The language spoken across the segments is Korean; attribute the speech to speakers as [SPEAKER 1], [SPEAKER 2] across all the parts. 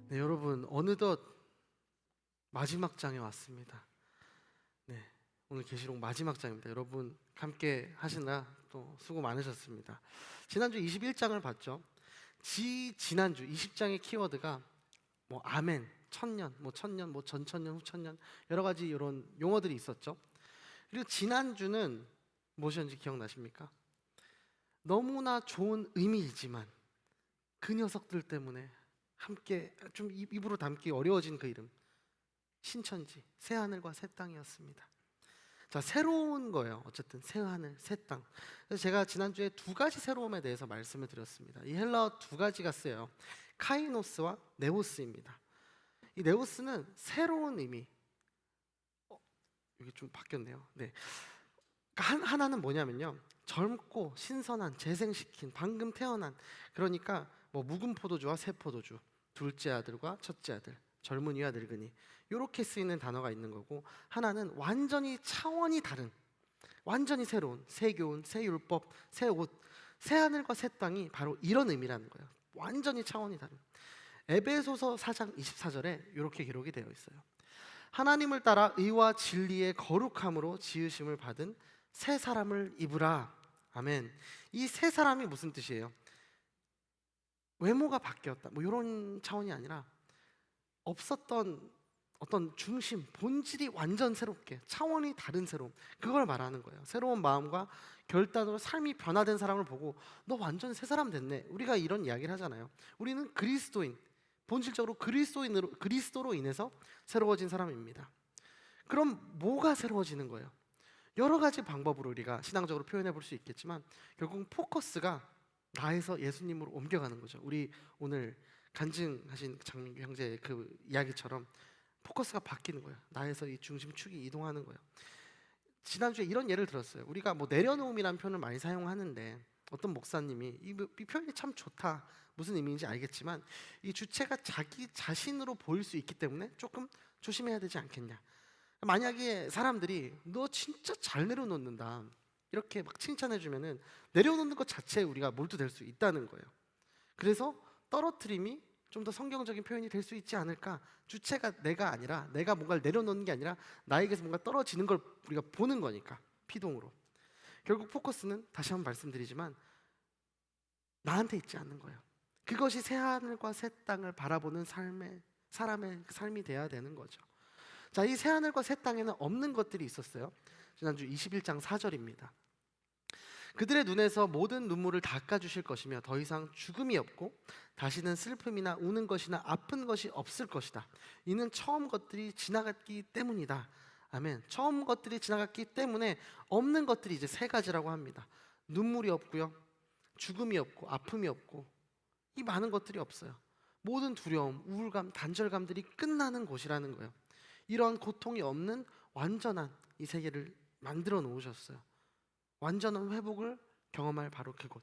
[SPEAKER 1] 네, 여러분 어느덧 마지막 장에 왔습니다. 네, 오늘 계시록 마지막 장입니다. 여러분 함께 하시느라 또 수고 많으셨습니다. 지난주 21장을 봤죠. 지난주 20장의 키워드가 뭐 아멘, 천년, 뭐 천년, 뭐 전천년, 후천년 여러 가지 이런 용어들이 있었죠. 그리고 지난주는 무엇이었는지 기억나십니까? 너무나 좋은 의미이지만 그 녀석들 때문에 함께 좀 입으로 담기 어려워진 그 이름, 신천지, 새 하늘과 새 땅이었습니다. 자, 새로운 거예요. 어쨌든 새 하늘, 새 땅. 그래서 제가 지난주에 두 가지 새로움에 대해서 말씀을 드렸습니다. 이 헬라어 두 가지가 쓰여요. 카이노스와 네오스입니다. 이 네오스는 새로운 의미. 이게 좀 바뀌었네요. 네. 하나는 뭐냐면요, 젊고 신선한, 재생시킨, 방금 태어난, 그러니까 뭐 묵은 포도주와 새 포도주, 둘째 아들과 첫째 아들, 젊은이와 늙은이, 이렇게 쓰이는 단어가 있는 거고, 하나는 완전히 차원이 다른, 완전히 새로운, 새 교훈, 새 율법, 새 옷, 새 하늘과 새 땅이 바로 이런 의미라는 거예요. 완전히 차원이 다른. 에베소서 4장 24절에 이렇게 기록이 되어 있어요. 하나님을 따라 의와 진리의 거룩함으로 지으심을 받은 새 사람을 입으라. 아멘. 이 새 사람이 무슨 뜻이에요? 외모가 바뀌었다, 뭐 이런 차원이 아니라 없었던 어떤 중심, 본질이 완전 새롭게, 차원이 다른 새로움, 그걸 말하는 거예요. 새로운 마음과 결단으로 삶이 변화된 사람을 보고 너 완전 새 사람 됐네, 우리가 이런 이야기를 하잖아요. 우리는 그리스도인, 본질적으로 그리스도로 인해서 새로워진 사람입니다. 그럼 뭐가 새로워지는 거예요? 여러 가지 방법으로 우리가 신앙적으로 표현해 볼 수 있겠지만, 결국 포커스가 나에서 예수님으로 옮겨가는 거죠. 우리 오늘 간증하신 장민규 형제의 그 이야기처럼 포커스가 바뀌는 거예요. 나에서 이 중심축이 이동하는 거예요. 지난주에 이런 예를 들었어요. 우리가 뭐 내려놓음이라는 표현을 많이 사용하는데, 어떤 목사님이 이 표현이 참 좋다, 무슨 의미인지 알겠지만 이 주체가 자기 자신으로 보일 수 있기 때문에 조금 조심해야 되지 않겠냐. 만약에 사람들이 너 진짜 잘 내려놓는다 이렇게 막 칭찬해 주면은 내려놓는 것 자체에 우리가 몰두될 수 있다는 거예요. 그래서 떨어뜨림이 좀 더 성경적인 표현이 될 수 있지 않을까. 주체가 내가 아니라, 내가 뭔가를 내려놓는 게 아니라 나에게서 뭔가 떨어지는 걸 우리가 보는 거니까, 피동으로. 결국 포커스는 다시 한번 말씀드리지만 나한테 있지 않는 거예요. 그것이 새 하늘과 새 땅을 바라보는 사람의 삶이 돼야 되는 거죠. 자, 이 새 하늘과 새 땅에는 없는 것들이 있었어요. 지난주 21장 4절입니다. 그들의 눈에서 모든 눈물을 닦아주실 것이며 더 이상 죽음이 없고 다시는 슬픔이나 우는 것이나 아픈 것이 없을 것이다. 이는 처음 것들이 지나갔기 때문이다. 아멘. 처음 것들이 지나갔기 때문에 없는 것들이 이제 세 가지라고 합니다. 눈물이 없고요, 죽음이 없고, 아픔이 없고, 이 많은 것들이 없어요. 모든 두려움, 우울감, 단절감들이 끝나는 곳이라는 거예요. 이런 고통이 없는 완전한 이 세계를 만들어 놓으셨어요. 완전한 회복을 경험할 바로 그곳.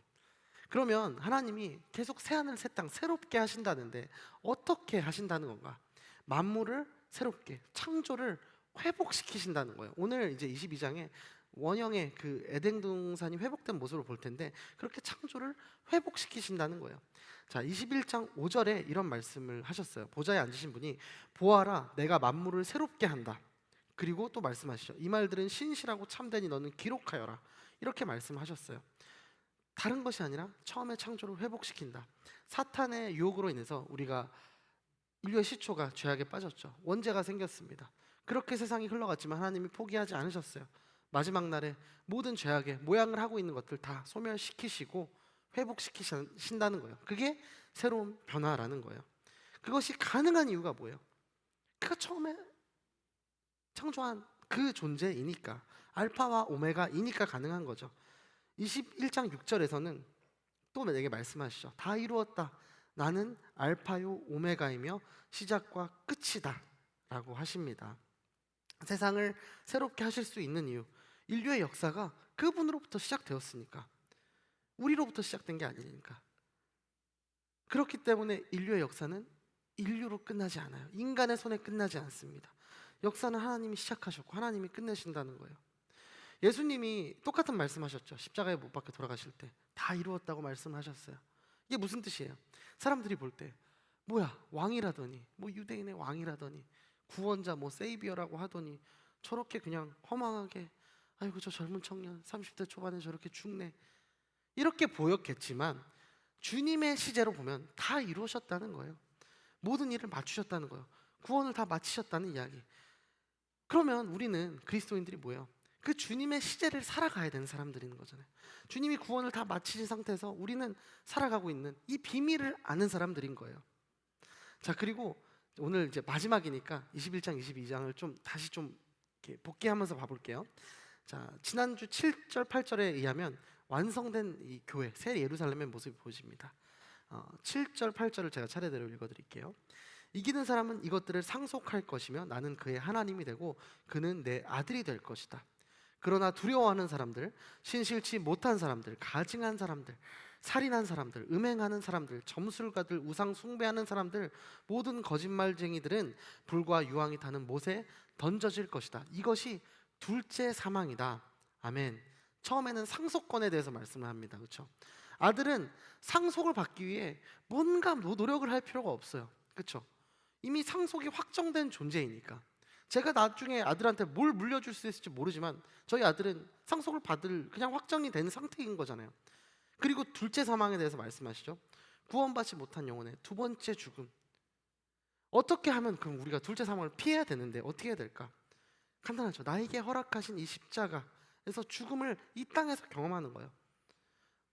[SPEAKER 1] 그러면 하나님이 계속 새하늘 새 땅 새롭게 하신다는데 어떻게 하신다는 건가? 만물을 새롭게, 창조를 회복시키신다는 거예요. 오늘 이제 22장에 원형의 그 에덴 동산이 회복된 모습을 볼 텐데, 그렇게 창조를 회복시키신다는 거예요. 자, 21장 5절에 이런 말씀을 하셨어요. 보좌에 앉으신 분이 보아라, 내가 만물을 새롭게 한다. 그리고 또 말씀하시죠. 이 말들은 신실하고 참되니 너는 기록하여라. 이렇게 말씀하셨어요. 다른 것이 아니라 처음에 창조를 회복시킨다. 사탄의 유혹으로 인해서 우리가, 인류의 시초가 죄악에 빠졌죠. 원죄가 생겼습니다. 그렇게 세상이 흘러갔지만 하나님이 포기하지 않으셨어요. 마지막 날에 모든 죄악의 모양을 하고 있는 것들 다 소멸시키시고 회복시키신다는 거예요. 그게 새로운 변화라는 거예요. 그것이 가능한 이유가 뭐예요? 그가 처음에 창조한 그 존재이니까, 알파와 오메가이니까 가능한 거죠. 21장 6절에서는 또 내게 말씀하시죠. 다 이루었다. 나는 알파요 오메가이며 시작과 끝이다 라고 하십니다. 세상을 새롭게 하실 수 있는 이유, 인류의 역사가 그분으로부터 시작되었으니까, 우리로부터 시작된 게 아니니까. 그렇기 때문에 인류의 역사는 인류로 끝나지 않아요. 인간의 손에 끝나지 않습니다. 역사는 하나님이 시작하셨고 하나님이 끝내신다는 거예요. 예수님이 똑같은 말씀하셨죠. 십자가에 못 박혀 돌아가실 때 다 이루었다고 말씀하셨어요. 이게 무슨 뜻이에요? 사람들이 볼 때 뭐야 왕이라더니, 뭐 유대인의 왕이라더니, 구원자 뭐 세이비어라고 하더니 저렇게 그냥 허망하게, 아이고 저 젊은 청년 30대 초반에 저렇게 죽네, 이렇게 보였겠지만 주님의 시제로 보면 다 이루셨다는 거예요. 모든 일을 마치셨다는 거예요. 구원을 다 마치셨다는 이야기. 그러면 우리는 그리스도인들이 뭐예요? 그 주님의 시제를 살아가야 되는 사람들인 거잖아요. 주님이 구원을 다 마치신 상태에서 우리는 살아가고 있는 이 비밀을 아는 사람들인 거예요. 자, 그리고 오늘 이제 마지막이니까 21장, 22장을 좀 다시 좀 이렇게 복귀하면서 봐볼게요. 자, 지난주 7절, 8절에 의하면 완성된 이 교회, 새 예루살렘의 모습이 보여집니다. 7절, 8절을 제가 차례대로 읽어드릴게요. 이기는 사람은 이것들을 상속할 것이며 나는 그의 하나님이 되고 그는 내 아들이 될 것이다. 그러나 두려워하는 사람들, 신실치 못한 사람들, 가증한 사람들, 살인한 사람들, 음행하는 사람들, 점술가들, 우상 숭배하는 사람들, 모든 거짓말쟁이들은 불과 유황이 타는 못에 던져질 것이다. 이것이 둘째 사망이다. 아멘. 처음에는 상속권에 대해서 말씀을 합니다. 그렇죠? 아들은 상속을 받기 위해 뭔가 노력을 할 필요가 없어요. 그렇죠? 이미 상속이 확정된 존재이니까. 제가 나중에 아들한테 뭘 물려줄 수 있을지 모르지만 저희 아들은 상속을 받을 그냥 확정이 된 상태인 거잖아요. 그리고 둘째 사망에 대해서 말씀하시죠. 구원받지 못한 영혼의 두 번째 죽음. 어떻게 하면 그럼 우리가 둘째 사망을 피해야 되는데 어떻게 해야 될까? 간단하죠. 나에게 허락하신 이 십자가에서 죽음을 이 땅에서 경험하는 거예요.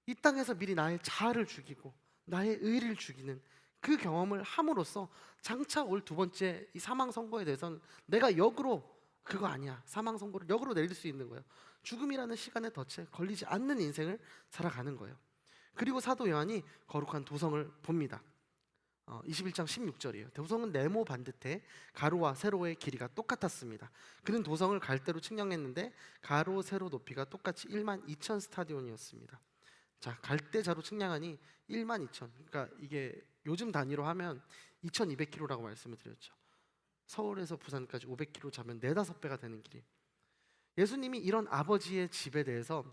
[SPEAKER 1] 이 땅에서 미리 나의 자아를 죽이고 나의 의를 죽이는 그 경험을 함으로써 장차 올 두 번째 이 사망 선고에 대해서는 내가 역으로 그거 아니야, 사망 선고를 역으로 내릴 수 있는 거예요. 죽음이라는 시간의 덫에 걸리지 않는 인생을 살아가는 거예요. 그리고 사도 요한이 거룩한 도성을 봅니다. 21장 16절이에요. 도성은 네모 반듯해 가로와 세로의 길이가 똑같았습니다. 그는 도성을 갈대로 측량했는데 가로 세로 높이가 똑같이 1만 2천 스타디온이었습니다. 자, 갈대자로 측량하니 1만 2천. 그러니까 이게 요즘 단위로 하면 2,200km라고 말씀을 드렸죠. 서울에서 부산까지 500km 자면 4-5배가 되는 길이. 예수님이 이런 아버지의 집에 대해서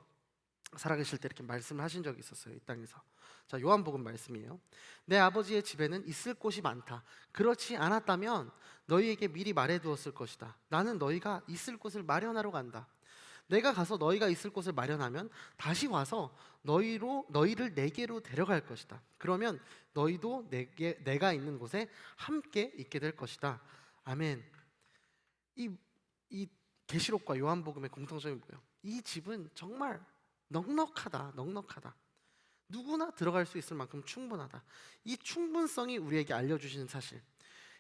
[SPEAKER 1] 살아계실 때 이렇게 말씀을 하신 적이 있었어요. 이 땅에서. 자, 요한복음 말씀이에요. 내 아버지의 집에는 있을 곳이 많다. 그렇지 않았다면 너희에게 미리 말해두었을 것이다. 나는 너희가 있을 곳을 마련하러 간다. 내가 가서 너희가 있을 곳을 마련하면 다시 와서 너희를 내게로 데려갈 것이다. 그러면 너희도 내가 있는 곳에 함께 있게 될 것이다. 아멘. 이 계시록과 요한복음의 공통점이 뭐예요? 이 집은 정말 넉넉하다. 누구나 들어갈 수 있을 만큼 충분하다. 이 충분성이 우리에게 알려주시는 사실.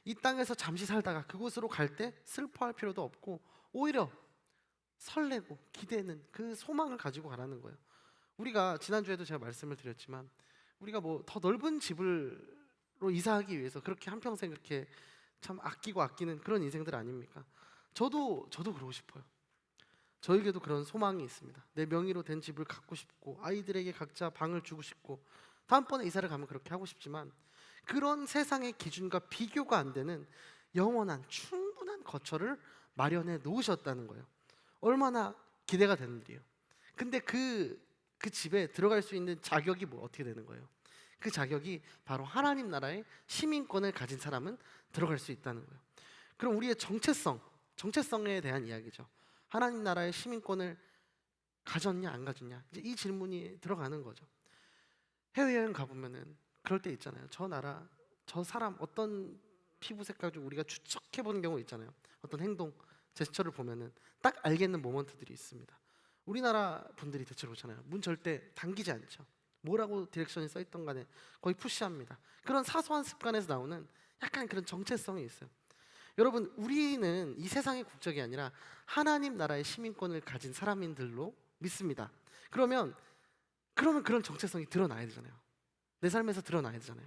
[SPEAKER 1] 이 땅에서 잠시 살다가 그곳으로 갈 때 슬퍼할 필요도 없고 오히려 설레고 기대는 그 소망을 가지고 가라는 거예요. 우리가 지난주에도 제가 말씀을 드렸지만 우리가 뭐 더 넓은 집으로 이사하기 위해서 그렇게 한평생 그렇게 참 아끼는 그런 인생들 아닙니까? 저도 그러고 싶어요. 저에게도 그런 소망이 있습니다. 내 명의로 된 집을 갖고 싶고 아이들에게 각자 방을 주고 싶고 다음번에 이사를 가면 그렇게 하고 싶지만 그런 세상의 기준과 비교가 안 되는 영원한 충분한 거처를 마련해 놓으셨다는 거예요. 얼마나 기대가 되는 일이에요. 근데 그 집에 들어갈 수 있는 자격이 어떻게 되는 거예요? 그 자격이 바로 하나님 나라의 시민권을 가진 사람은 들어갈 수 있다는 거예요. 그럼 우리의 정체성에 대한 이야기죠. 하나님 나라의 시민권을 가졌냐 안 가졌냐, 이제 이 질문이 들어가는 거죠. 해외여행 가보면은 그럴 때 있잖아요. 저 나라, 저 사람 어떤 피부 색깔 좀 우리가 추측해보는 경우 있잖아요. 어떤 행동, 제스처를 보면은 딱 알겠는 모먼트들이 있습니다. 우리나라 분들이 대체로 그렇잖아요. 문 절대 당기지 않죠. 뭐라고 디렉션이 써있던 간에 거의 푸시합니다. 그런 사소한 습관에서 나오는 약간 그런 정체성이 있어요. 여러분, 우리는 이 세상의 국적이 아니라 하나님 나라의 시민권을 가진 사람인들로 믿습니다. 그러면 그런 정체성이 드러나야 되잖아요. 내 삶에서 드러나야 되잖아요.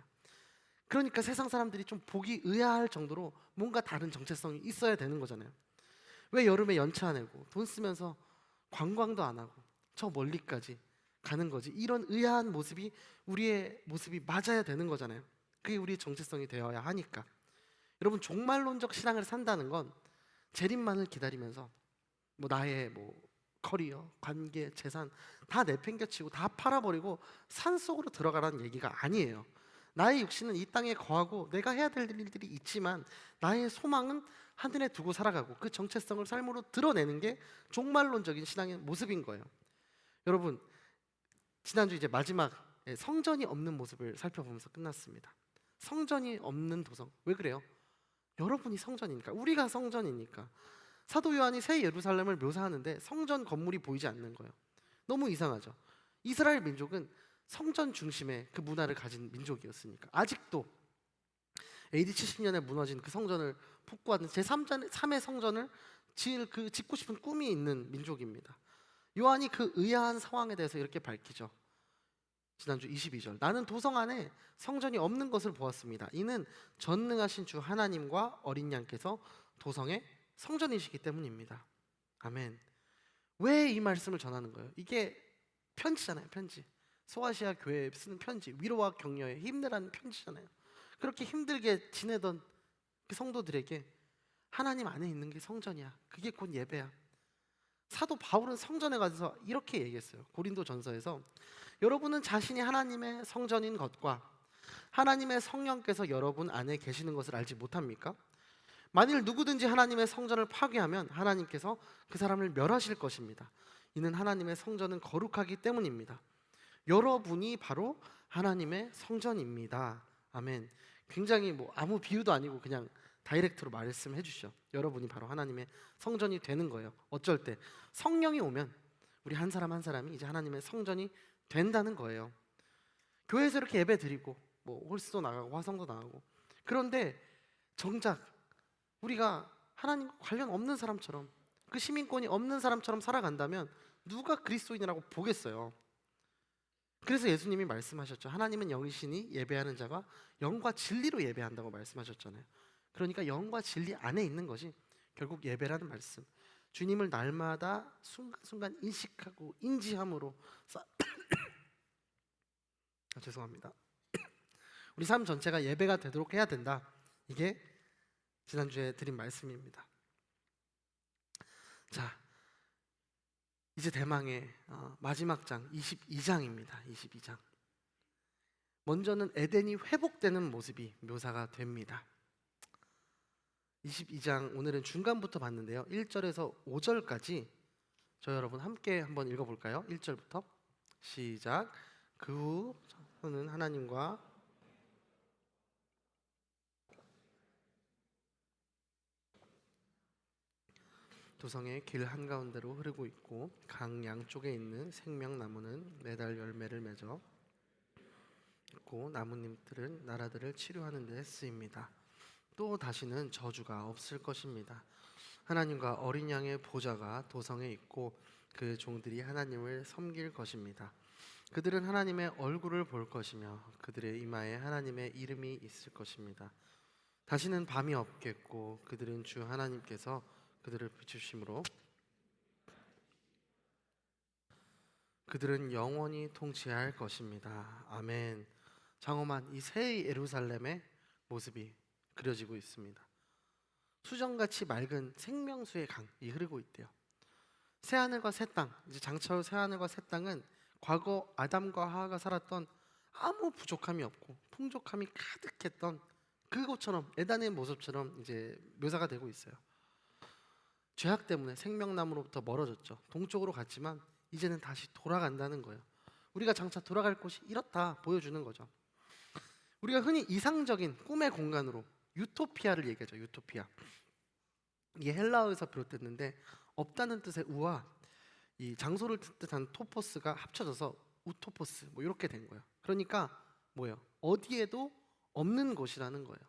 [SPEAKER 1] 그러니까 세상 사람들이 좀 보기 의아할 정도로 뭔가 다른 정체성이 있어야 되는 거잖아요. 왜 여름에 연차 안 내고 돈 쓰면서 관광도 안 하고 저 멀리까지 가는 거지? 이런 의아한 모습이 우리의 모습이 맞아야 되는 거잖아요. 그게 우리의 정체성이 되어야 하니까. 여러분, 종말론적 신앙을 산다는 건 재림만을 기다리면서 나의 커리어, 관계, 재산 다 내팽개치고 다 팔아버리고 산속으로 들어가라는 얘기가 아니에요. 나의 육신은 이 땅에 거하고 내가 해야 될 일들이 있지만 나의 소망은 하늘에 두고 살아가고 그 정체성을 삶으로 드러내는 게 종말론적인 신앙의 모습인 거예요. 여러분, 지난주 이제 마지막 성전이 없는 모습을 살펴보면서 끝났습니다. 성전이 없는 도성. 왜 그래요? 여러분이 성전이니까, 우리가 성전이니까. 사도 요한이 새 예루살렘을 묘사하는데 성전 건물이 보이지 않는 거예요. 너무 이상하죠. 이스라엘 민족은 성전 중심의 그 문화를 가진 민족이었으니까. 아직도 AD 70년에 무너진 그 성전을 복구하는 제3의 성전을 짓고 싶은 꿈이 있는 민족입니다. 요한이 그 의아한 상황에 대해서 이렇게 밝히죠. 지난주 22절, 나는 도성 안에 성전이 없는 것을 보았습니다. 이는 전능하신 주 하나님과 어린 양께서 도성의 성전이시기 때문입니다. 아멘. 왜 이 말씀을 전하는 거예요? 이게 편지잖아요. 편지. 소아시아 교회에 쓰는 편지, 위로와 격려에 힘내라는 편지잖아요. 그렇게 힘들게 지내던 그 성도들에게 하나님 안에 있는 게 성전이야. 그게 곧 예배야. 사도 바울은 성전에 가서 이렇게 얘기했어요. 고린도 전서에서, 여러분은 자신이 하나님의 성전인 것과 하나님의 성령께서 여러분 안에 계시는 것을 알지 못합니까? 만일 누구든지 하나님의 성전을 파괴하면 하나님께서 그 사람을 멸하실 것입니다. 이는 하나님의 성전은 거룩하기 때문입니다. 여러분이 바로 하나님의 성전입니다. 아멘. 굉장히 아무 비유도 아니고 그냥 다이렉트로 말씀해 주시죠. 여러분이 바로 하나님의 성전이 되는 거예요. 어쩔 때 성령이 오면 우리 한 사람 한 사람이 이제 하나님의 성전이 된다는 거예요. 교회에서 이렇게 예배 드리고 홀스도 나가고 화성도 나가고, 그런데 정작 우리가 하나님과 관련 없는 사람처럼, 그 시민권이 없는 사람처럼 살아간다면 누가 그리스도인이라고 보겠어요? 그래서 예수님이 말씀하셨죠. 하나님은 영이시니 예배하는 자가 영과 진리로 예배한다고 말씀하셨잖아요. 그러니까 영과 진리 안에 있는 것이 결국 예배라는 말씀. 주님을 날마다 순간순간 인식하고 인지함으로 죄송합니다. 우리 삶 전체가 예배가 되도록 해야 된다. 이게 지난주에 드린 말씀입니다. 자, 이제 대망의 마지막 장 22장입니다. 22장. 먼저는 에덴이 회복되는 모습이 묘사가 됩니다. 22장 오늘은 중간부터 봤는데요. 1절에서 5절까지 저 여러분 함께 한번 읽어볼까요? 1절부터 시작. 그 후 저는 하나님과 도성의 길 한가운데로 흐르고 있고 강 양쪽에 있는 생명나무는 매달 열매를 맺어 있고 나뭇잎들은 나라들을 치료하는 데 쓰입니다. 또 다시는 저주가 없을 것입니다. 하나님과 어린 양의 보좌가 도성에 있고 그 종들이 하나님을 섬길 것입니다. 그들은 하나님의 얼굴을 볼 것이며 그들의 이마에 하나님의 이름이 있을 것입니다. 다시는 밤이 없겠고 그들은 주 하나님께서 그들을 비추심으로 그들은 영원히 통치할 것입니다. 아멘. 장엄한 이 새 예루살렘의 모습이 그려지고 있습니다. 수정같이 맑은 생명수의 강이 흐르고 있대요. 새 하늘과 새 땅, 이제 장차 새 하늘과 새 땅은 과거 아담과 하와가 살았던 아무 부족함이 없고 풍족함이 가득했던 그곳처럼, 에덴의 모습처럼 이제 묘사가 되고 있어요. 죄악 때문에 생명나무로부터 멀어졌죠. 동쪽으로 갔지만 이제는 다시 돌아간다는 거예요. 우리가 장차 돌아갈 곳이 이렇다 보여주는 거죠. 우리가 흔히 이상적인 꿈의 공간으로 유토피아를 얘기하죠. 유토피아. 이게 헬라어에서 비롯됐는데 없다는 뜻의 우와 이 장소를 뜻한 토포스가 합쳐져서 우토포스 이렇게 된 거예요. 그러니까 뭐예요? 어디에도 없는 곳이라는 거예요.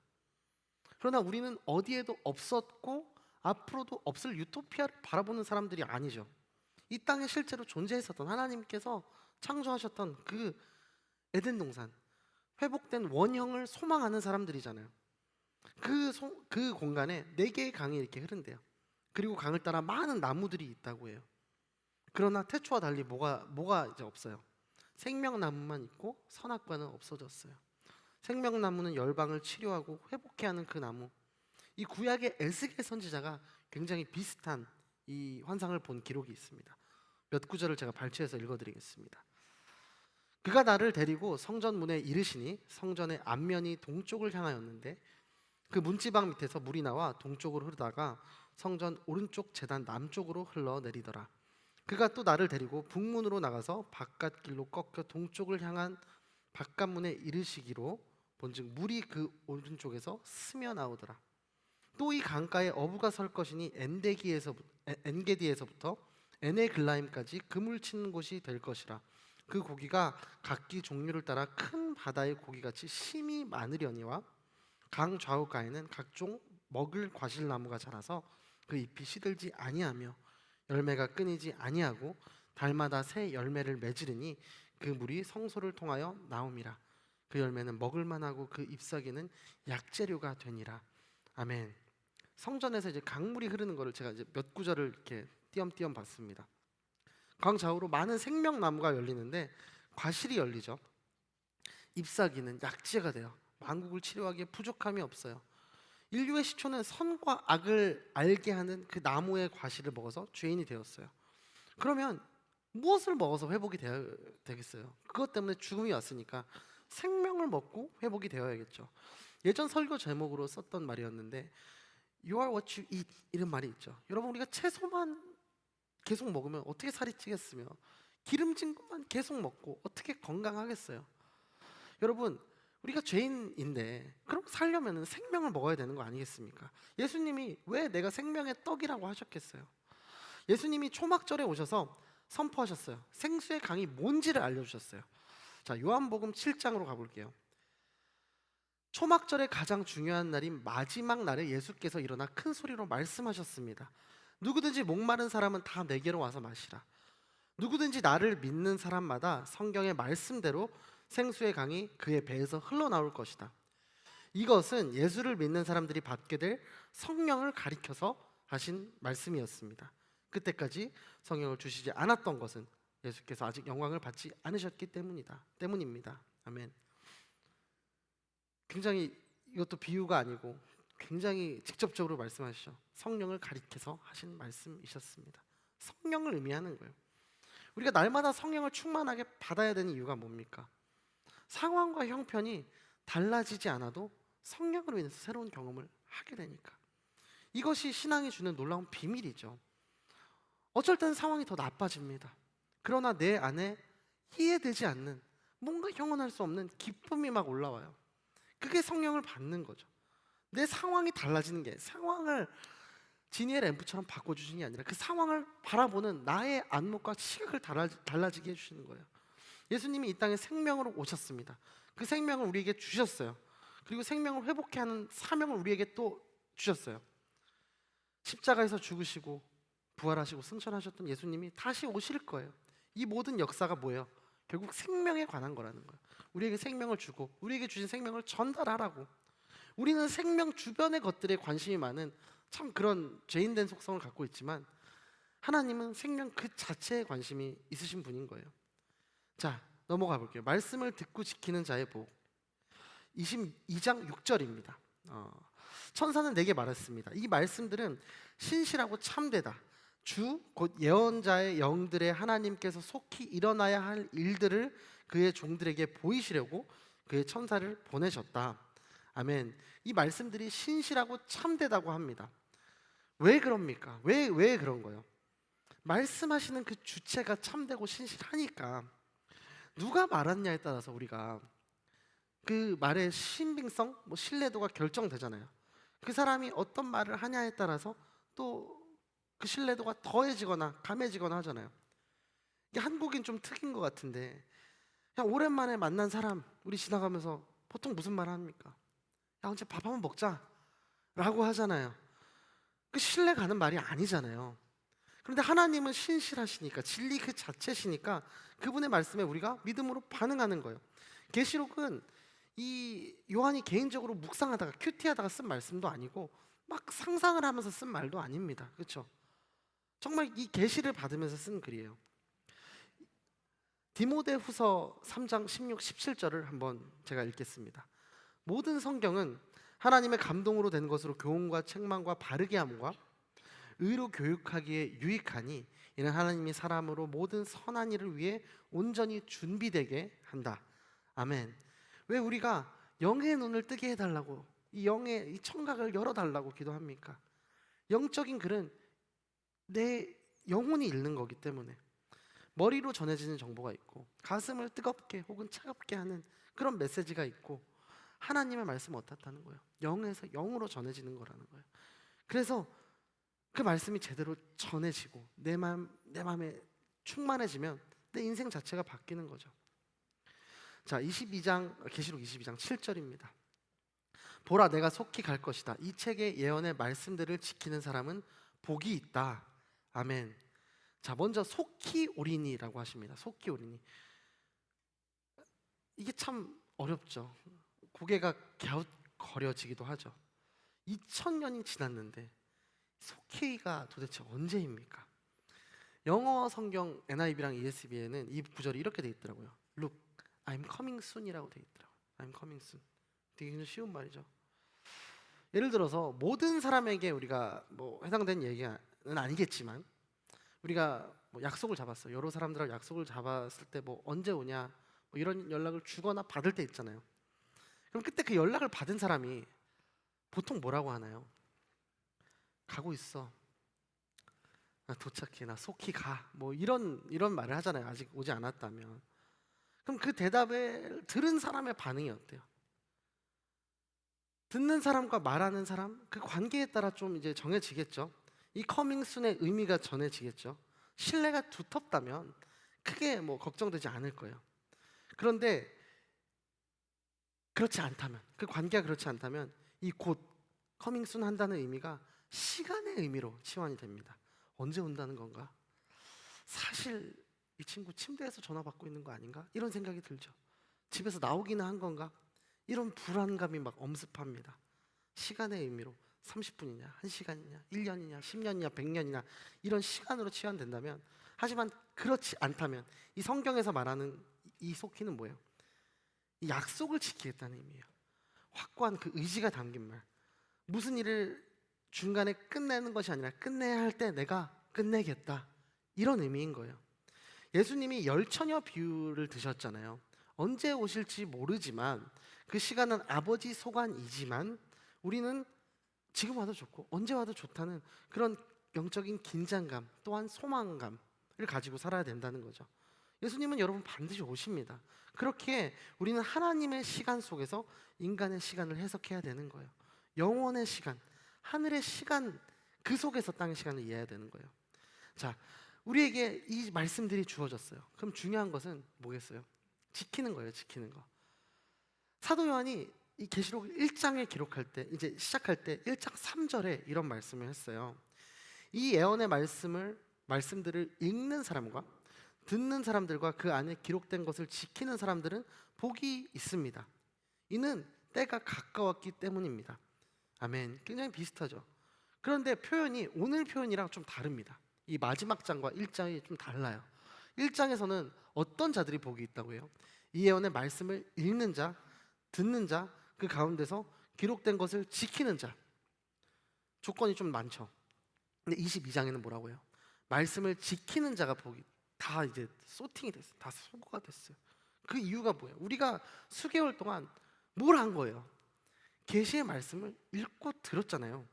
[SPEAKER 1] 그러나 우리는 어디에도 없었고 앞으로도 없을 유토피아를 바라보는 사람들이 아니죠. 이 땅에 실제로 존재했었던 하나님께서 창조하셨던 그 에덴 동산, 회복된 원형을 소망하는 사람들이잖아요. 그 공간에 4개의 강이 이렇게 흐른대요. 그리고 강을 따라 많은 나무들이 있다고 해요. 그러나 태초와 달리 뭐가 이제 없어요. 생명나무만 있고 선악과는 없어졌어요. 생명나무는 열방을 치료하고 회복해 하는 그 나무. 이 구약의 에스겔 선지자가 굉장히 비슷한 이 환상을 본 기록이 있습니다. 몇 구절을 제가 발췌해서 읽어드리겠습니다. 그가 나를 데리고 성전 문에 이르시니 성전의 앞면이 동쪽을 향하였는데 그 문지방 밑에서 물이 나와 동쪽으로 흐르다가 성전 오른쪽 제단 남쪽으로 흘러내리더라. 그가 또 나를 데리고 북문으로 나가서 바깥길로 꺾여 동쪽을 향한 바깥문에 이르시기로 본즉 물이 그 오른쪽에서 스며 나오더라. 또 이 강가에 어부가 설 것이니 엔게디에서부터 에네글라임까지 그물 치는 곳이 될 것이라. 그 고기가 각기 종류를 따라 큰 바다의 고기같이 심이 많으려니와 강 좌우가에는 각종 먹을 과실나무가 자라서 그 잎이 시들지 아니하며 열매가 끊이지 아니하고 달마다 새 열매를 맺으리니 그 물이 성소를 통하여 나옴이라. 그 열매는 먹을 만하고 그 잎사귀는 약재료가 되니라. 아멘. 성전에서 이제 강물이 흐르는 것을 제가 이제 몇 구절을 이렇게 띄엄띄엄 봤습니다. 강 좌우로 많은 생명나무가 열리는데 과실이 열리죠. 잎사귀는 약재가 돼요. 만국을 치료하기에 부족함이 없어요. 인류의 시초는 선과 악을 알게 하는 그 나무의 과실을 먹어서 죄인이 되었어요. 그러면 무엇을 먹어서 회복이 되겠어요? 그것 때문에 죽음이 왔으니까 생명을 먹고 회복이 되어야겠죠. 예전 설교 제목으로 썼던 말이었는데 You are what you eat 이런 말이 있죠. 여러분, 우리가 채소만 계속 먹으면 어떻게 살이 찌겠으며 기름진 것만 계속 먹고 어떻게 건강하겠어요? 여러분, 우리가 죄인인데 그럼 살려면 생명을 먹어야 되는 거 아니겠습니까? 예수님이 왜 내가 생명의 떡이라고 하셨겠어요? 예수님이 초막절에 오셔서 선포하셨어요. 생수의 강이 뭔지를 알려주셨어요. 자, 요한복음 7장으로 가볼게요. 초막절의 가장 중요한 날인 마지막 날에 예수께서 일어나 큰 소리로 말씀하셨습니다. 누구든지 목마른 사람은 다 내게로 와서 마시라. 누구든지 나를 믿는 사람마다 성경의 말씀대로 생수의 강이 그의 배에서 흘러나올 것이다. 이것은 예수를 믿는 사람들이 받게 될 성령을 가리켜서 하신 말씀이었습니다. 그때까지 성령을 주시지 않았던 것은 예수께서 아직 영광을 받지 않으셨기 때문입니다. 아멘. 굉장히 이것도 비유가 아니고 굉장히 직접적으로 말씀하시죠. 성령을 가리켜서 하신 말씀이셨습니다. 성령을 의미하는 거예요. 우리가 날마다 성령을 충만하게 받아야 되는 이유가 뭡니까? 상황과 형편이 달라지지 않아도 성령으로 인해서 새로운 경험을 하게 되니까. 이것이 신앙이 주는 놀라운 비밀이죠. 어쩔 때는 상황이 더 나빠집니다. 그러나 내 안에 이해되지 않는, 뭔가 형언할 수 없는 기쁨이 막 올라와요. 그게 성령을 받는 거죠. 내 상황이 달라지는 게, 상황을 지니엘 앰프처럼 바꿔주시는 게 아니라 그 상황을 바라보는 나의 안목과 시각을 달라지게 해주시는 거예요. 예수님이 이 땅에 생명으로 오셨습니다. 그 생명을 우리에게 주셨어요. 그리고 생명을 회복케 하는 사명을 우리에게 또 주셨어요. 십자가에서 죽으시고 부활하시고 승천하셨던 예수님이 다시 오실 거예요. 이 모든 역사가 뭐예요? 결국 생명에 관한 거라는 거예요. 우리에게 생명을 주고 우리에게 주신 생명을 전달하라고. 우리는 생명 주변의 것들에 관심이 많은 참 그런 죄인된 속성을 갖고 있지만 하나님은 생명 그 자체에 관심이 있으신 분인 거예요. 자, 넘어가 볼게요. 말씀을 듣고 지키는 자의 복. 22장 6절입니다. 천사는 내게 말했습니다. 이 말씀들은 신실하고 참되다. 주 곧 예언자의 영들의 하나님께서 속히 일어나야 할 일들을 그의 종들에게 보이시려고 그의 천사를 보내셨다. 아멘. 이 말씀들이 신실하고 참되다고 합니다. 왜 그럽니까? 왜 그런 거예요? 말씀하시는 그 주체가 참되고 신실하니까 누가 말하느냐에 따라서 우리가 그 말의 신빙성, 신뢰도가 결정되잖아요. 그 사람이 어떤 말을 하냐에 따라서 또 그 신뢰도가 더해지거나 감해지거나 하잖아요. 이게 한국인 좀 특인 것 같은데, 그냥 오랜만에 만난 사람 우리 지나가면서 보통 무슨 말 합니까? 야, 언제 밥 한번 먹자 라고 하잖아요. 그 신뢰 가는 말이 아니잖아요. 그런데 하나님은 신실하시니까, 진리 그 자체시니까 그분의 말씀에 우리가 믿음으로 반응하는 거예요. 계시록은 이 요한이 개인적으로 묵상하다가 큐티하다가 쓴 말씀도 아니고 막 상상을 하면서 쓴 말도 아닙니다. 그렇죠? 정말 이 계시를 받으면서 쓴 글이에요. 디모데후서 3장 16, 17절을 한번 제가 읽겠습니다. 모든 성경은 하나님의 감동으로 된 것으로 교훈과 책망과 바르게 함과 의로 교육하기에 유익하니 이는 하나님이 사람으로 모든 선한 일을 위해 온전히 준비되게 한다. 아멘. 왜 우리가 영의 눈을 뜨게 해달라고, 이 영의 이 청각을 열어달라고 기도합니까? 영적인 글은 내 영혼이 읽는 거기 때문에 머리로 전해지는 정보가 있고 가슴을 뜨겁게 혹은 차갑게 하는 그런 메시지가 있고, 하나님의 말씀은 어떻다는 거예요? 영에서 영으로 전해지는 거라는 거예요. 그래서 그 말씀이 제대로 전해지고 내 마음에 충만해지면 내 인생 자체가 바뀌는 거죠. 자, 22장 계시록 22장 7절입니다. 보라, 내가 속히 갈 것이다. 이 책의 예언의 말씀들을 지키는 사람은 복이 있다. 아멘. 자, 먼저 속히 오리니라고 하십니다. 속히 오리니. 이게 참 어렵죠. 고개가 갸웃거려지기도 하죠. 2000년이 지났는데 속히가 도대체 언제입니까? 영어 성경 NIV랑 ESV에는 이 구절이 이렇게 돼 있더라고요. Look, I'm coming soon이라고 돼 있더라고요. I'm coming soon. 되게 쉬운 말이죠. 예를 들어서 모든 사람에게 우리가 뭐 해당되는 얘기는 아니겠지만, 우리가 뭐 약속을 잡았어요. 여러 사람들하고 약속을 잡았을 때 뭐 언제 오냐 뭐 이런 연락을 주거나 받을 때 있잖아요. 그럼 그때 그 연락을 받은 사람이 보통 뭐라고 하나요? 가고 있어. 나 도착해. 나 속히 가. 뭐 이런 말을 하잖아요. 아직 오지 않았다면. 그럼 그 대답을 들은 사람의 반응이 어때요? 듣는 사람과 말하는 사람, 그 관계에 따라 좀 이제 정해지겠죠. 이 커밍 순의 의미가 전해지겠죠. 신뢰가 두텁다면 크게 뭐 걱정되지 않을 거예요. 그런데 그렇지 않다면, 그 관계가 그렇지 않다면 이 곧 커밍 순 한다는 의미가 시간의 의미로 치환이 됩니다. 언제 온다는 건가? 사실 이 친구 침대에서 전화 받고 있는 거 아닌가? 이런 생각이 들죠. 집에서 나오기는 한 건가? 이런 불안감이 막 엄습합니다. 시간의 의미로 30분이냐, 1시간이냐, 1년이냐, 10년이냐, 100년이냐 이런 시간으로 치환된다면, 하지만 그렇지 않다면 이 성경에서 말하는 이 속히는 뭐예요? 이 약속을 지키겠다는 의미예요. 확고한 그 의지가 담긴 말. 무슨 일을 중간에 끝내는 것이 아니라 끝내야 할 때 내가 끝내겠다, 이런 의미인 거예요. 예수님이 열처녀 비유를 드셨잖아요. 언제 오실지 모르지만 그 시간은 아버지 소관이지만 우리는 지금 와도 좋고 언제 와도 좋다는 그런 영적인 긴장감 또한 소망감을 가지고 살아야 된다는 거죠. 예수님은 여러분 반드시 오십니다. 그렇게 우리는 하나님의 시간 속에서 인간의 시간을 해석해야 되는 거예요. 영원의 시간, 하늘의 시간, 그 속에서 땅의 시간을 이해해야 되는 거예요. 자, 우리에게 이 말씀들이 주어졌어요. 그럼 중요한 것은 뭐겠어요? 지키는 거예요. 지키는 거. 사도 요한이 이 계시록 1장에 기록할 때, 이제 시작할 때 1장 3절에 이런 말씀을 했어요. 이 예언의 말씀들을 읽는 사람과 듣는 사람들과 그 안에 기록된 것을 지키는 사람들은 복이 있습니다. 이는 때가 가까웠기 때문입니다. 아멘. 굉장히 비슷하죠. 그런데 표현이 오늘 표현이랑 좀 다릅니다. 이 마지막 장과 1장이 좀 달라요. 1장에서는 어떤 자들이 복이 있다고 해요? 이 예언의 말씀을 읽는 자, 듣는 자, 그 가운데서 기록된 것을 지키는 자. 조건이 좀 많죠. 근데 22장에는 뭐라고 해요? 말씀을 지키는 자가 복이, 다 이제 소팅이 됐어요. 다 소거가 됐어요. 그 이유가 뭐예요? 우리가 수개월 동안 뭘 한 거예요? 계시의 말씀을 읽고 들었잖아요.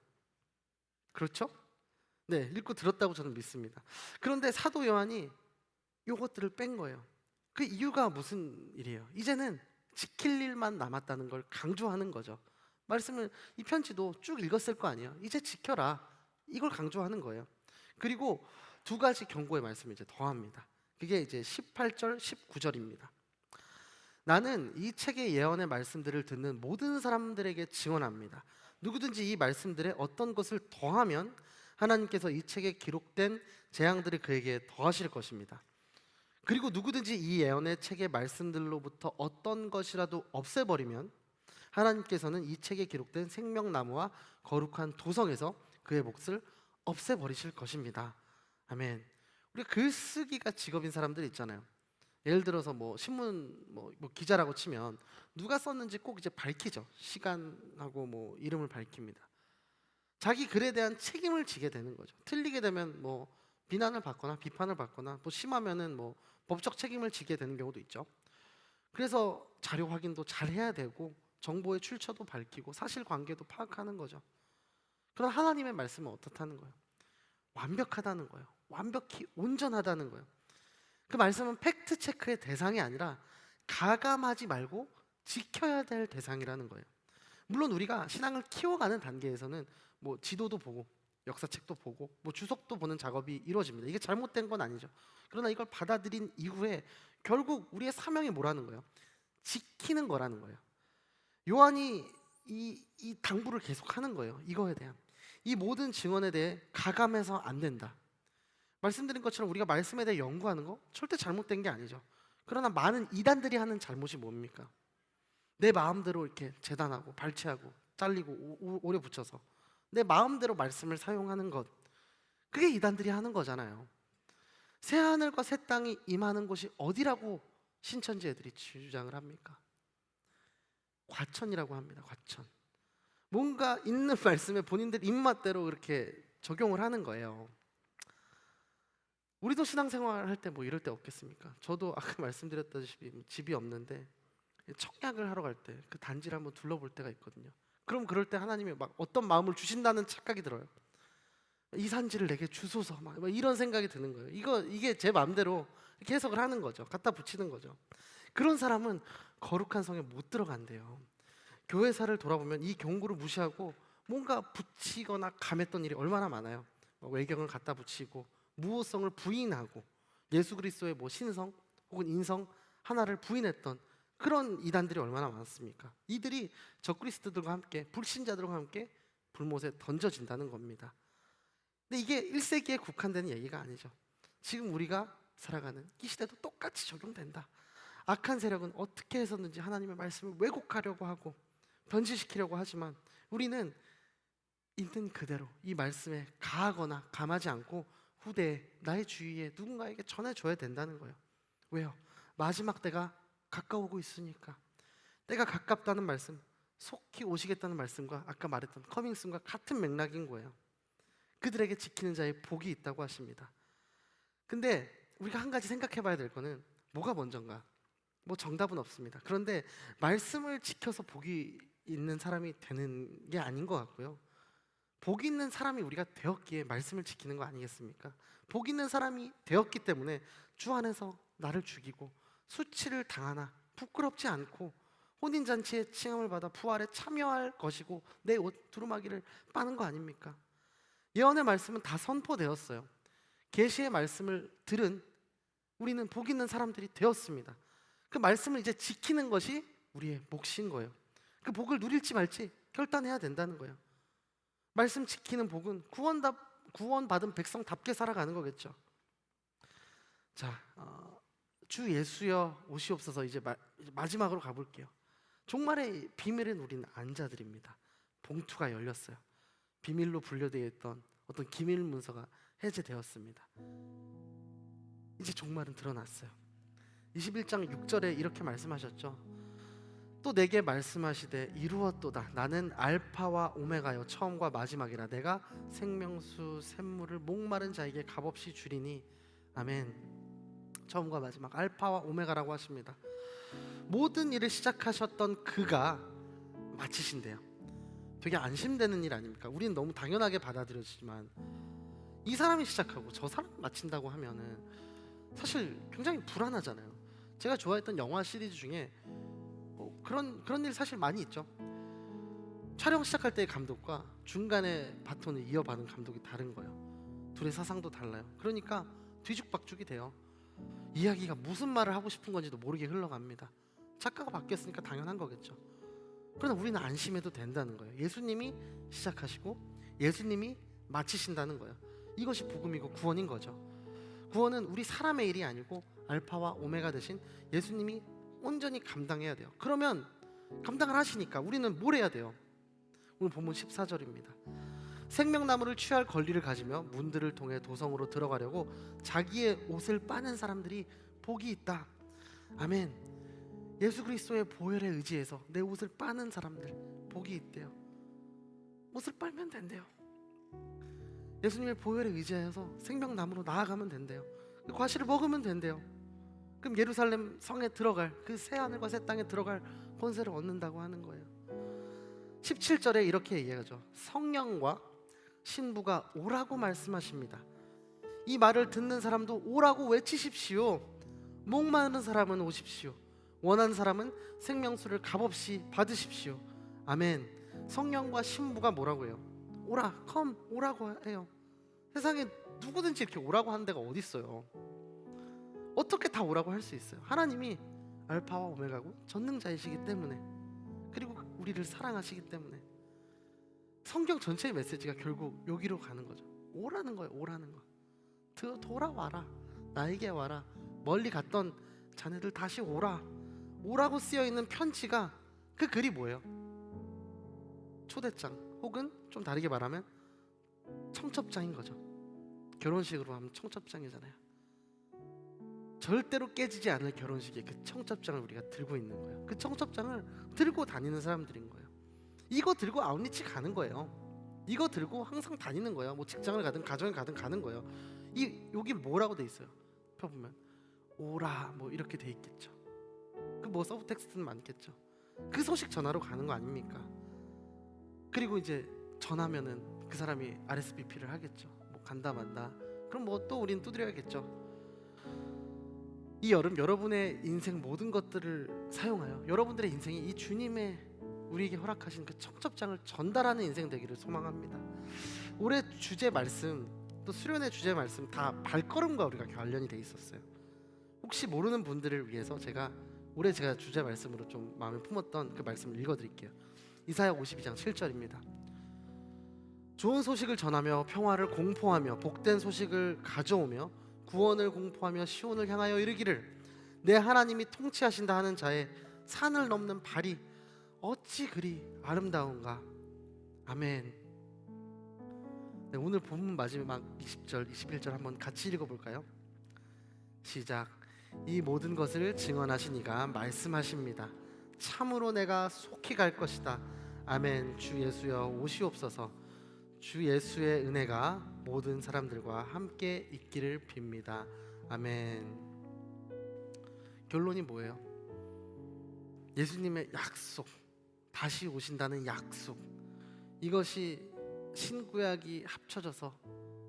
[SPEAKER 1] 그렇죠? 네, 읽고 들었다고 저는 믿습니다. 그런데 사도 요한이 요것들을 뺀 거예요. 그 이유가 무슨 일이에요? 이제는 지킬 일만 남았다는 걸 강조하는 거죠. 말씀을, 이 편지도 쭉 읽었을 거 아니에요. 이제 지켜라, 이걸 강조하는 거예요. 그리고 두 가지 경고의 말씀을 이제 더합니다. 그게 이제 18절, 19절입니다. 나는 이 책의 예언의 말씀들을 듣는 모든 사람들에게 증언합니다. 누구든지 이 말씀들에 어떤 것을 더하면 하나님께서 이 책에 기록된 재앙들을 그에게 더하실 것입니다. 그리고 누구든지 이 예언의 책의 말씀들로부터 어떤 것이라도 없애버리면 하나님께서는 이 책에 기록된 생명나무와 거룩한 도성에서 그의 몫을 없애버리실 것입니다. 아멘. 우리 글쓰기가 직업인 사람들 있잖아요. 예를 들어서 뭐 신문 뭐 기자라고 치면 누가 썼는지 꼭 이제 밝히죠. 시간하고 뭐 이름을 밝힙니다. 자기 글에 대한 책임을 지게 되는 거죠. 틀리게 되면 뭐 비난을 받거나 비판을 받거나 또 심하면은 뭐 법적 책임을 지게 되는 경우도 있죠. 그래서 자료 확인도 잘 해야 되고 정보의 출처도 밝히고 사실관계도 파악하는 거죠. 그럼 하나님의 말씀은 어떻다는 거예요? 완벽하다는 거예요. 완벽히 온전하다는 거예요. 그 말씀은 팩트 체크의 대상이 아니라 가감하지 말고 지켜야 될 대상이라는 거예요. 물론 우리가 신앙을 키워가는 단계에서는 뭐 지도도 보고 역사책도 보고 뭐 주석도 보는 작업이 이루어집니다. 이게 잘못된 건 아니죠. 그러나 이걸 받아들인 이후에 결국 우리의 사명이 뭐라는 거예요? 지키는 거라는 거예요. 요한이 이 당부를 계속하는 거예요. 이거에 대한 이 모든 증언에 대해 가감해서 안 된다. 말씀드린 것처럼 우리가 말씀에 대해 연구하는 거 절대 잘못된 게 아니죠. 그러나 많은 이단들이 하는 잘못이 뭡니까? 내 마음대로 이렇게 재단하고 발췌하고 잘리고 오려 붙여서 내 마음대로 말씀을 사용하는 것, 그게 이단들이 하는 거잖아요. 새 하늘과 새 땅이 임하는 곳이 어디라고 신천지 애들이 주장을 합니까? 과천이라고 합니다. 과천. 뭔가 있는 말씀에 본인들 입맛대로 그렇게 적용을 하는 거예요. 우리도 신앙생활 할 때 뭐 이럴 때 없겠습니까? 저도 아까 말씀드렸다시피 집이 없는데 청약을 하러 갈 때 그 단지를 한번 둘러볼 때가 있거든요. 그럼 그럴 때 하나님이 막 어떤 마음을 주신다는 착각이 들어요. 이 산지를 내게 주소서 막 이런 생각이 드는 거예요. 이게 제 마음대로 이렇게 해석을 하는 거죠. 갖다 붙이는 거죠. 그런 사람은 거룩한 성에 못 들어간대요. 교회사를 돌아보면 이 경고를 무시하고 뭔가 붙이거나 감했던 일이 얼마나 많아요. 외경을 갖다 붙이고 무호성을 부인하고 예수 그리스도의 뭐 신성 혹은 인성 하나를 부인했던 그런 이단들이 얼마나 많습니까? 이들이 적그리스도들과 함께 불신자들과 함께 불못에 던져진다는 겁니다. 근데 이게 1세기에 국한되는 얘기가 아니죠. 지금 우리가 살아가는 이 시대도 똑같이 적용된다. 악한 세력은 어떻게 해서든지 하나님의 말씀을 왜곡하려고 하고 변질시키려고 하지만 우리는 있는 그대로 이 말씀에 가하거나 감하지 않고 후대에 나의 주위에 누군가에게 전해줘야 된다는 거예요. 왜요? 마지막 때가 가까우고 있으니까. 때가 가깝다는 말씀, 속히 오시겠다는 말씀과 아까 말했던 커밍순과 같은 맥락인 거예요. 그들에게 지키는 자의 복이 있다고 하십니다. 근데 우리가 한 가지 생각해 봐야 될 거는 뭐가 먼저인가? 뭐 정답은 없습니다. 그런데 말씀을 지켜서 복이 있는 사람이 되는 게 아닌 것 같고요. 복 있는 사람이 우리가 되었기에 말씀을 지키는 거 아니겠습니까? 복 있는 사람이 되었기 때문에 주 안에서 나를 죽이고 수치를 당하나 부끄럽지 않고 혼인잔치에 칭함을 받아 부활에 참여할 것이고 내 옷 두루마기를 빠는 거 아닙니까? 예언의 말씀은 다 선포되었어요. 계시의 말씀을 들은 우리는 복 있는 사람들이 되었습니다. 그 말씀을 이제 지키는 것이 우리의 몫인 거예요. 그 복을 누릴지 말지 결단해야 된다는 거예요. 말씀 지키는 복은 구원받은 백성답게 살아가는 거겠죠. 자, 주 예수여 오시옵소서. 이제 마지막으로 가볼게요. 종말의 비밀은 우리는 안 자들입니다. 봉투가 열렸어요. 비밀로 분류되어 있던 어떤 기밀 문서가 해제되었습니다. 이제 종말은 드러났어요. 21장 6절에 이렇게 말씀하셨죠. 또 내게 말씀하시되 이루었도다. 나는 알파와 오메가여 처음과 마지막이라. 내가 생명수 샘물을 목마른 자에게 값없이 주리니. 아멘. 처음과 마지막 알파와 오메가라고 하십니다. 모든 일을 시작하셨던 그가 마치신대요. 되게 안심되는 일 아닙니까? 우리는 너무 당연하게 받아들여지지만 이 사람이 시작하고 저 사람이 마친다고 하면은 사실 굉장히 불안하잖아요. 제가 좋아했던 영화 시리즈 중에 그런 일 사실 많이 있죠. 촬영 시작할 때의 감독과 중간에 바톤을 이어받은 감독이 다른 거예요. 둘의 사상도 달라요. 그러니까 뒤죽박죽이 돼요. 이야기가 무슨 말을 하고 싶은 건지도 모르게 흘러갑니다. 작가가 바뀌었으니까 당연한 거겠죠. 그러나 우리는 안심해도 된다는 거예요. 예수님이 시작하시고 예수님이 마치신다는 거예요. 이것이 복음이고 구원인 거죠. 구원은 우리 사람의 일이 아니고 알파와 오메가 되신 예수님이 온전히 감당해야 돼요. 그러면 감당을 하시니까 우리는 뭘 해야 돼요? 오늘 본문 14절입니다. 생명나무를 취할 권리를 가지며 문들을 통해 도성으로 들어가려고 자기의 옷을 빠는 사람들이 복이 있다. 아멘. 예수 그리스도의 보혈에 의지해서 내 옷을 빠는 사람들 복이 있대요. 옷을 빨면 된대요. 예수님의 보혈에 의지해서 생명나무로 나아가면 된대요. 그 과실을 먹으면 된대요. 그럼 예루살렘 성에 들어갈, 그 새 하늘과 새 땅에 들어갈 권세를 얻는다고 하는 거예요. 17절에 이렇게 얘기하죠. 성령과 신부가 오라고 말씀하십니다. 이 말을 듣는 사람도 오라고 외치십시오. 목마른 사람은 오십시오. 원하는 사람은 생명수를 값없이 받으십시오. 아멘. 성령과 신부가 뭐라고 해요? 오라, come, 오라고 해요. 세상에 누구든지 이렇게 오라고 하는 데가 어디 있어요? 어떻게 다 오라고 할 수 있어요? 하나님이 알파와 오메가고 전능자이시기 때문에, 그리고 우리를 사랑하시기 때문에. 성경 전체의 메시지가 결국 여기로 가는 거죠. 오라는 거예요. 오라는 거. 돌아와라. 나에게 와라. 멀리 갔던 자네들 다시 오라. 오라고 쓰여있는 편지가, 그 글이 뭐예요? 초대장, 혹은 좀 다르게 말하면 청첩장인 거죠. 결혼식으로 하면 청첩장이잖아요. 절대로 깨지지 않을 결혼식에 그 청첩장을 우리가 들고 있는 거예요. 그 청첩장을 들고 다니는 사람들인 거예요. 이거 들고 아웃리치 가는 거예요. 이거 들고 항상 다니는 거예요. 뭐 직장을 가든 가정을 가든 가는 거예요. 여기 뭐라고 돼 있어요? 펴보면 오라 뭐 이렇게 돼 있겠죠. 그 뭐 서브텍스트는 많겠죠. 그 소식 전하러 가는 거 아닙니까? 그리고 이제 전하면은 그 사람이 RSVP를 하겠죠. 뭐 간다 만다. 그럼 뭐 또 우린 두드려야겠죠. 이 여름 여러분의 인생 모든 것들을 사용하여 여러분들의 인생이 이 주님의 우리에게 허락하신 그 청첩장을 전달하는 인생 되기를 소망합니다. 올해 주제 말씀, 또 수련의 주제 말씀 다 발걸음과 우리가 관련이 돼 있었어요. 혹시 모르는 분들을 위해서 올해 제가 주제 말씀으로 좀 마음에 품었던 그 말씀을 읽어드릴게요. 이사야 52장 7절입니다. 좋은 소식을 전하며 평화를 공포하며 복된 소식을 가져오며 구원을 공포하며 시온을 향하여 이르기를 내 하나님이 통치하신다 하는 자의 산을 넘는 발이 어찌 그리 아름다운가. 아멘. 네, 오늘 본문 마지막 20절 21절 한번 같이 읽어볼까요? 시작. 이 모든 것을 증언하신 이가 말씀하십니다. 참으로 내가 속히 갈 것이다. 아멘. 주 예수여 오시옵소서. 주 예수의 은혜가 모든 사람들과 함께 있기를 빕니다. 아멘. 결론이 뭐예요? 예수님의 약속, 다시 오신다는 약속, 이것이 신구약이 합쳐져서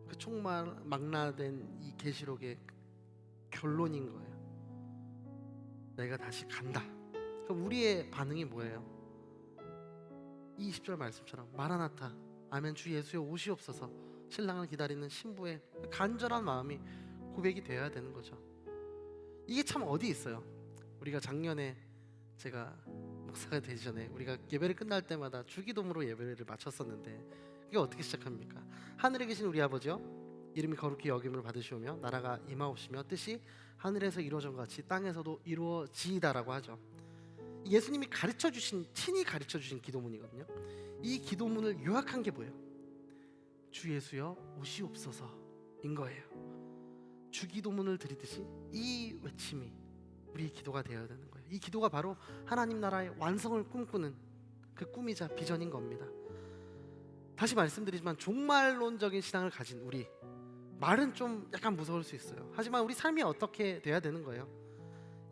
[SPEAKER 1] 그 총망라된 이 계시록의 결론인 거예요. 내가 다시 간다. 그럼 우리의 반응이 뭐예요? 20절 말씀처럼 마라나타, 아멘 주 예수여 오시옵소서, 신랑을 기다리는 신부의 간절한 마음이 고백이 되어야 되는 거죠. 이게 참 어디 있어요? 우리가 작년에 제가 목사가 되기 전에 우리가 예배를 끝날 때마다 주기도문으로 예배를 마쳤었는데, 이게 어떻게 시작합니까? 하늘에 계신 우리 아버지여 이름이 거룩히 여김을 받으시오며 나라가 임하옵시며 뜻이 하늘에서 이루어진 것 같이 땅에서도 이루어지이다라고 하죠. 예수님이 친히 가르쳐주신 기도문이거든요. 이 기도문을 요약한 게 뭐예요? 주 예수여 오시옵소서인 거예요. 주기도문을 드리듯이 이 외침이 우리의 기도가 되어야 되는 거예요. 이 기도가 바로 하나님 나라의 완성을 꿈꾸는 그 꿈이자 비전인 겁니다. 다시 말씀드리지만 종말론적인 신앙을 가진 우리, 말은 좀 약간 무서울 수 있어요. 하지만 우리 삶이 어떻게 돼야 되는 거예요?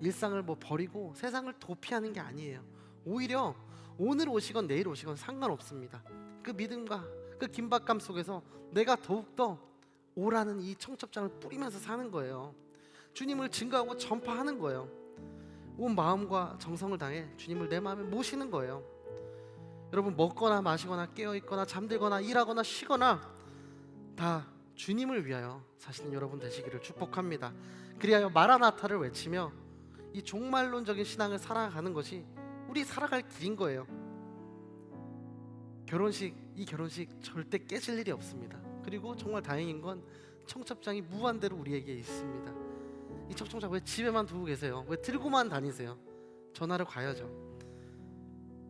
[SPEAKER 1] 일상을 버리고 세상을 도피하는 게 아니에요. 오히려 오늘 오시건 내일 오시건 상관없습니다. 그 믿음과 그 긴박감 속에서 내가 더욱더 오라는 이 청첩장을 뿌리면서 사는 거예요. 주님을 증거하고 전파하는 거예요. 온 마음과 정성을 다해 주님을 내 마음에 모시는 거예요. 여러분, 먹거나 마시거나 깨어있거나 잠들거나 일하거나 쉬거나 다 주님을 위하여 사시는 여러분 되시기를 축복합니다. 그리하여 마라나타를 외치며 이 종말론적인 신앙을 살아가는 것이 우리 살아갈 길인 거예요. 이 결혼식 절대 깨질 일이 없습니다. 그리고 정말 다행인 건 청첩장이 무한대로 우리에게 있습니다. 이 청첩장 왜 집에만 두고 계세요? 왜 들고만 다니세요? 전하러 가야죠.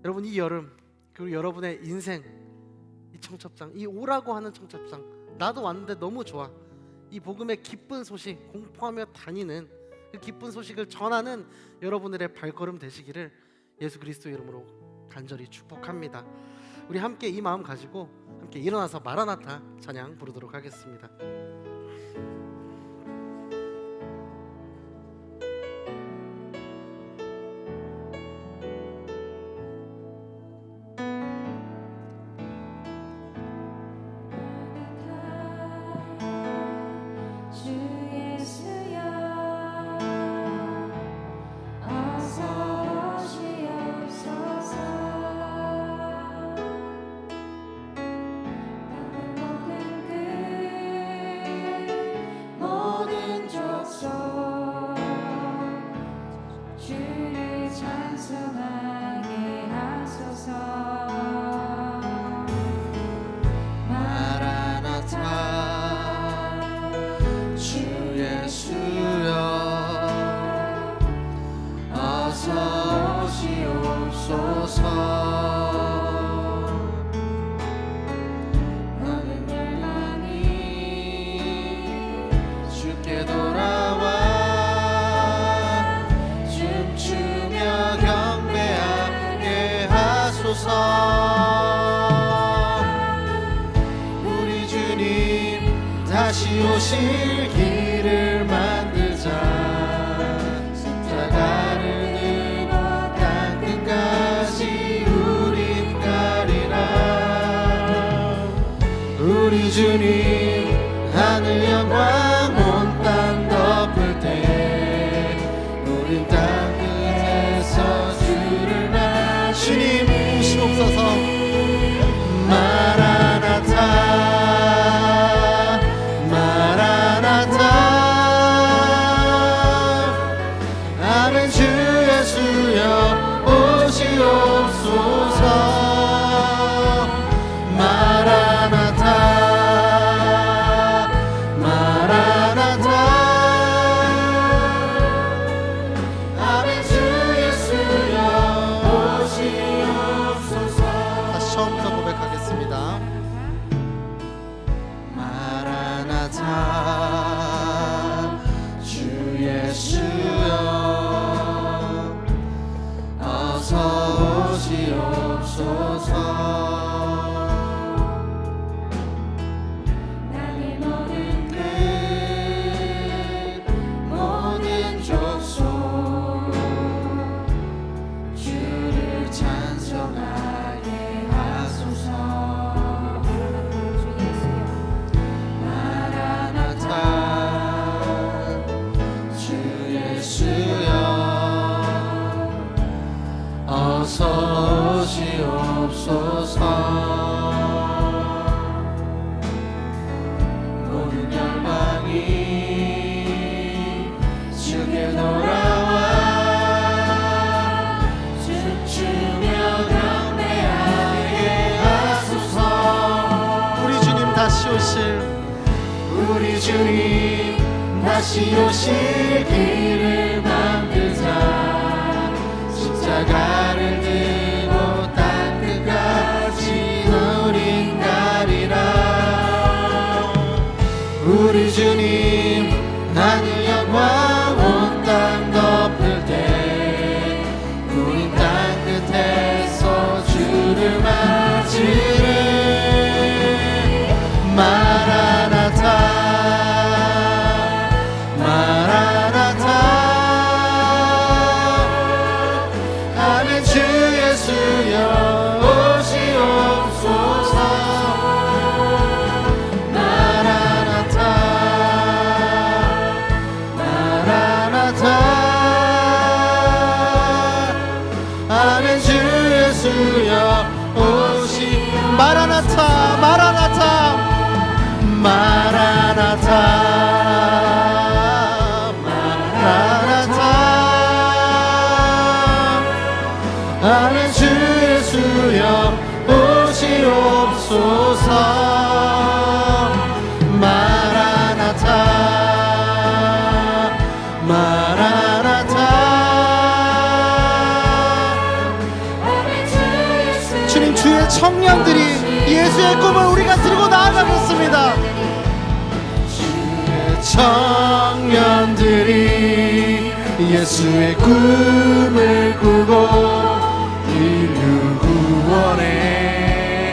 [SPEAKER 1] 여러분, 이 여름 그리고 여러분의 인생, 이 청첩장, 이 오라고 하는 청첩장, 나도 왔는데 너무 좋아, 이 복음의 기쁜 소식 공포하며 다니는 그 기쁜 소식을 전하는 여러분들의 발걸음 되시기를 예수 그리스도 이름으로 간절히 축복합니다. 우리 함께 이 마음 가지고 함께 일어나서 마라나타 찬양 부르도록 하겠습니다.
[SPEAKER 2] 우리 주님 다시 오실 길을 만들자. 십자가를 들고 땅 끝까지 우린 가리라. 우리 주님 하늘 영광 온 땅 덮을 때 우린 땅 끝에서 주를 나 주님 오시옵소서. 마라나타 마라나타 아멘. 주 예수여 오시옵소서. 마라나타 마라나타 아멘. 주 예수여 오시옵소서. 다시 처음부터 고백하겠습니다. 마라나타 주 예수여 어서 오시옵소서. 나의 모든 뜻 모든 족속 주를 찬송하게 하소서. 마라나타 주 예수여 어서 오시옵소서. 모든 열방이 주께 돌아와 춤추며 경배하게 하소서. 우리 주님 다시 오실 우리 주님 다시 오실 길을 만들자. 십자가를 들고 땅 끝까지 우린 가리라. 우리 주님 하늘 영광 온 땅 덮을 때 우린 땅 끝에서 주를 맞으리. 마라나타 마라나타 아멘. 주 예수여 오시옵소서. 마라나타 마라나타 아멘. 주 예수여 오시 마라나타 마라나타 마라나타 마라나타 아멘. 주 예수여 오시옵소서. 마라나타 마라나타 주님 주의 청년들이 예수의 꿈을 우리가 들고 나아가겠습니다. 주의 청년들이 예수의 꿈을 꾸고 인류 구원에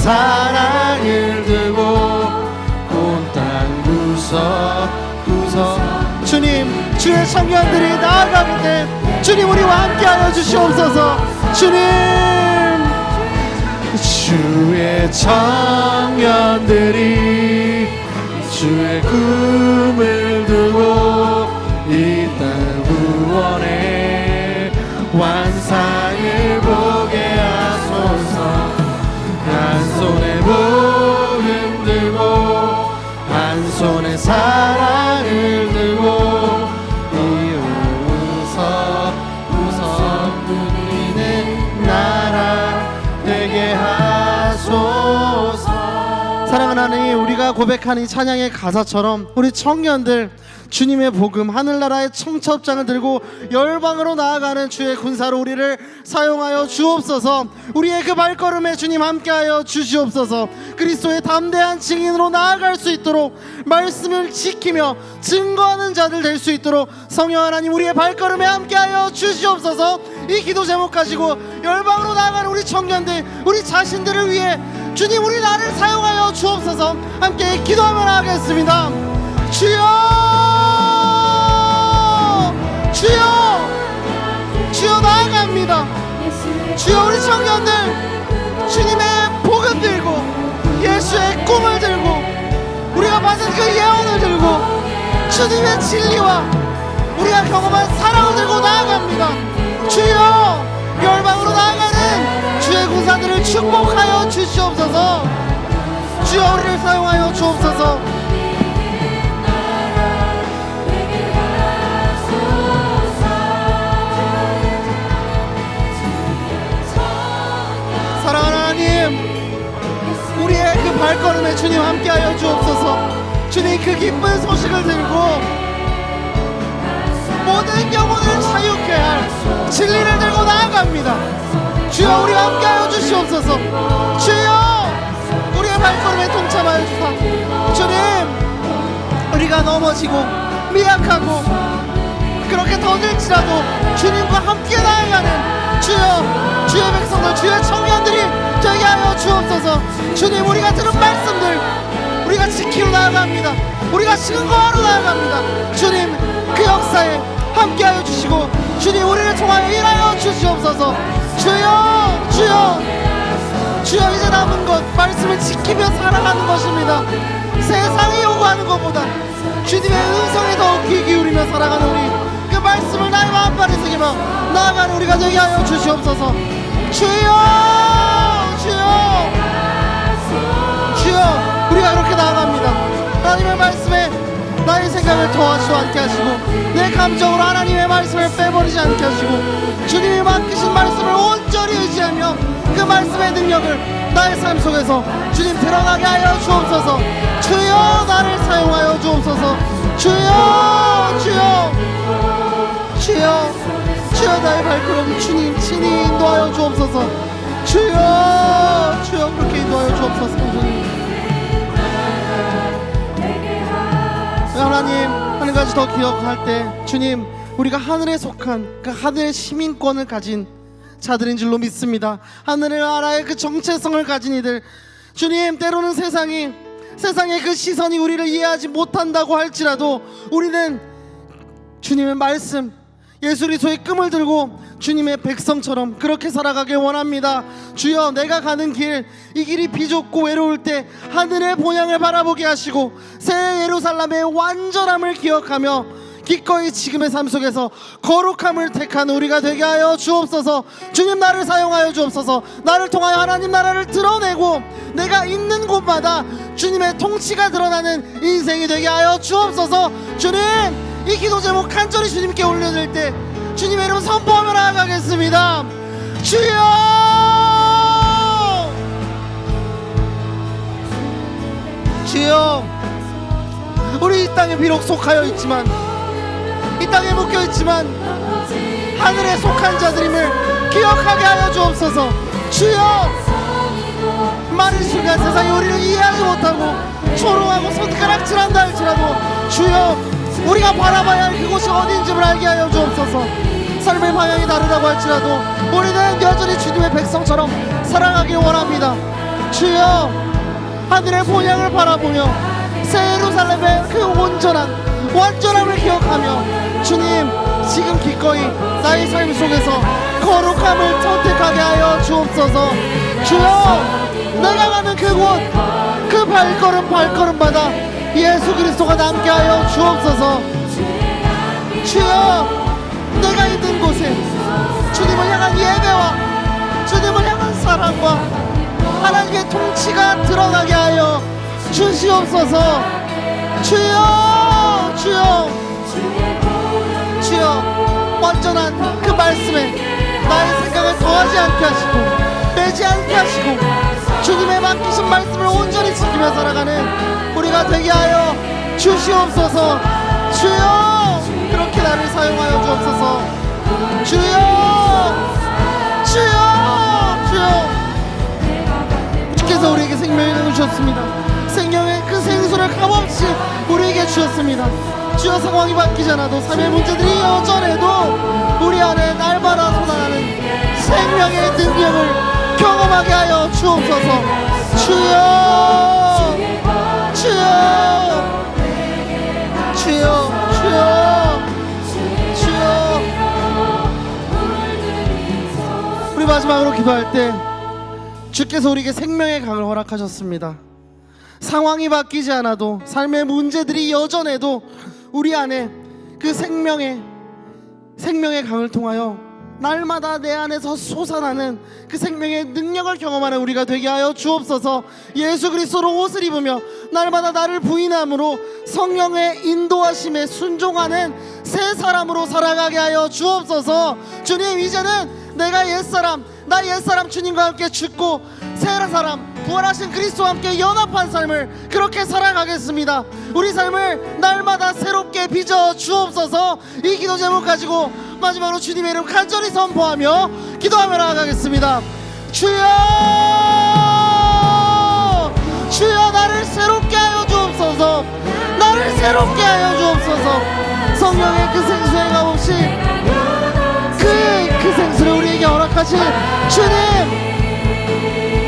[SPEAKER 2] 사랑을 들고 온 땅 구석구석 주님, 주의 청년들이 나아가는 때 주님 우리와 함께하여 주시옵소서. 주님, 주의 청년들이 주의 꿈을 두고 이 땅 구원의 완상을 보게 하소서. 한 손에 복음 들고 한 손에 사랑을 들고 이웃석 누리는 나라 되게 하소서. 사랑하는 하나님, 우리가 고백하는 이 찬양의 가사처럼 우리 청년들 주님의 복음, 하늘나라의 청첩장을 들고 열방으로 나아가는 주의 군사로 우리를 사용하여 주옵소서. 우리의 그 발걸음에 주님 함께하여 주시옵소서. 그리스도의 담대한 증인으로 나아갈 수 있도록, 말씀을 지키며 증거하는 자들 될 수 있도록 성령 하나님 우리의 발걸음에 함께하여 주시옵소서. 이 기도 제목 가지고 열방으로 나아가는 우리 청년들, 우리 자신들을 위해 주님 우리 나를 사용하여 주옵소서. 함께 기도하며 나가겠습니다. 주여, 주여, 주여 나아갑니다. 주여, 우리 청년들 주님의 복음 들고 예수의 꿈을 들고 우리가 받은 그 예언을 들고 주님의 진리와 우리가 경험한 사랑을 들고 나아갑니다. 주여, 열방으로 나아가는 주의 군사들을 축복하여 주시옵소서. 주여, 우리를 사용하여 주옵소서. 사랑하는 하나님, 우리의 그 발걸음에 주님 함께하여 주옵소서. 주님, 그 기쁜 소식을 들고 모든 영혼을 자유케 할 진리를 들고 나아갑니다. 주여, 우리와 함께하여 주시옵소서. 주여, 우리의 발걸음에 동참하여 주사. 주님, 우리가 넘어지고 미약하고 그렇게 더딜지라도 주님과 함께 나아가는 주여, 주의 백성들, 주의 청년들이 되게 하여 주옵소서. 주님, 우리가 들은 말씀들 우리가 지키러 나아갑니다. 우리가 증거하러 나아갑니다. 주님, 그 역사에 함께하여 주시고 주님, 우리를 통하여 일하여 주시옵소서. 주여, 주여, 주여, 이제 남은 것 말씀을 지키며 살아가는 것입니다. 세상이 요구하는 것보다 주님의 음성에 더 귀 기울이며 살아가는 우리, 그 말씀을 나의 마음판에 새기며 나아가는 우리가 되게 하여 주시옵소서. 주여, 주여, 주여, 우리가 그렇게 나아갑니다. 하나님의 말씀에 나의 생각을 더하지도 않게 하시고 내 감정으로 하나님의 말씀을 빼버리지 않게 하시고 주님이 맡기신 말씀을 온전히 의지하며 그 말씀의 능력을 나의 삶 속에서 주님 드러나게 하여 주옵소서. 주여, 나를 사용하여 주옵소서. 주여, 주여, 주여, 주여, 나의 발걸음 주님 친히 인도하여 주옵소서. 주여, 주여, 그렇게 인도하여 주옵소서. 주님, 하나님, 한 가지 더 기억할 때 주님, 우리가 하늘에 속한 그 하늘의 시민권을 가진 자들인 줄로 믿습니다. 하늘의 나라의 그 정체성을 가진 이들, 주님, 때로는 세상의 그 시선이 우리를 이해하지 못한다고 할지라도 우리는 주님의 말씀, 예수 그리스도의 끔을 들고 주님의 백성처럼 그렇게 살아가길 원합니다. 주여, 내가 가는 길, 이 길이 비좁고 외로울 때 하늘의 본향을 바라보게 하시고 새 예루살렘의 완전함을 기억하며 기꺼이 지금의 삶 속에서 거룩함을 택한 우리가 되게 하여 주옵소서. 주님, 나를 사용하여 주옵소서. 나를 통하여 하나님 나라를 드러내고 내가 있는 곳마다 주님의 통치가 드러나는 인생이 되게 하여 주옵소서. 주님, 이 기도 제목 간절히 주님께 올려드릴 때 주님의 이름 선포하며 나아가겠습니다. 주여, 주여, 우리 이 땅에 비록 속하여 있지만, 이 땅에 묶여 있지만 하늘에 속한 자들임을 기억하게 하여 주옵소서. 주여, 많은 순간 세상이 우리를 이해하지 못하고 초롱하고 손가락질한다 할지라도 주여, 우리가 바라봐야 할 그곳이 어딘지를 알게 하여 주옵소서. 삶의 방향이 다르다고 할지라도 우리는 여전히 주님의 백성처럼 살아가길 원합니다. 주여 하늘의 본향을 바라보며 새 예루살렘의 그 온전한 완전함을 기억하며 주님 지금 기꺼이 나의 삶 속에서 거룩함을 선택하게 하여 주옵소서. 주여 내가 가는 그곳 그 발걸음마다 예수 그리스도가 남게 하여 주옵소서. 주여 내가 있는 곳에 주님을 향한 예배와 주님을 향한 사랑과 하나님의 통치가 드러나게 하여 주시옵소서. 주여 주여 주여 완전한 그 말씀에 나의 생각을 더하지 않게 하시고 빼지 않게 하시고 주님의 맡기신 말씀을 온전히 지키며 살아가는 우리가 되게 하여 주시옵소서. 주여 그렇게 나를 사용하여 주옵소서. 주여 주여 주여 주께서 우리에게 생명을 주셨습니다. 생명의 그 생수를 값없이 우리에게 주셨습니다. 주여 상황이 바뀌지 않아도 삶의 문제들이 여전해도 우리 안에 날마다 솟아나는 생명의 능력을 경험하게 하여 주옵소서. 주여 주여 주여 주여 주여. 우리 마지막으로 기도할 때 주께서 우리에게 생명의 강을 허락하셨습니다. 상황이 바뀌지 않아도 삶의 문제들이 여전해도 우리 안에 그 생명의 강을 통하여 날마다 내 안에서 솟아나는 그 생명의 능력을 경험하는 우리가 되게 하여 주옵소서. 예수 그리스도로 옷을 입으며 날마다 나를 부인함으로 성령의 인도하심에 순종하는 새 사람으로 살아가게 하여 주옵소서. 주님 이제는 내가 나 옛사람 주님과 함께 죽고 새 사람 부활하신 그리스도와 함께 연합한 삶을 그렇게 살아가겠습니다. 우리 삶을 날마다 새롭게 빚어 주옵소서. 이 기도 제목 가지고 마지막으로 주님의 이름 간절히 선포하며 기도하며 나아가겠습니다. 주여 주여 나를 새롭게 하여 주옵소서. 나를 새롭게 하여 주옵소서. 성령의 그 생수의 값없이 그 생수를 우리에게 허락하신 주님,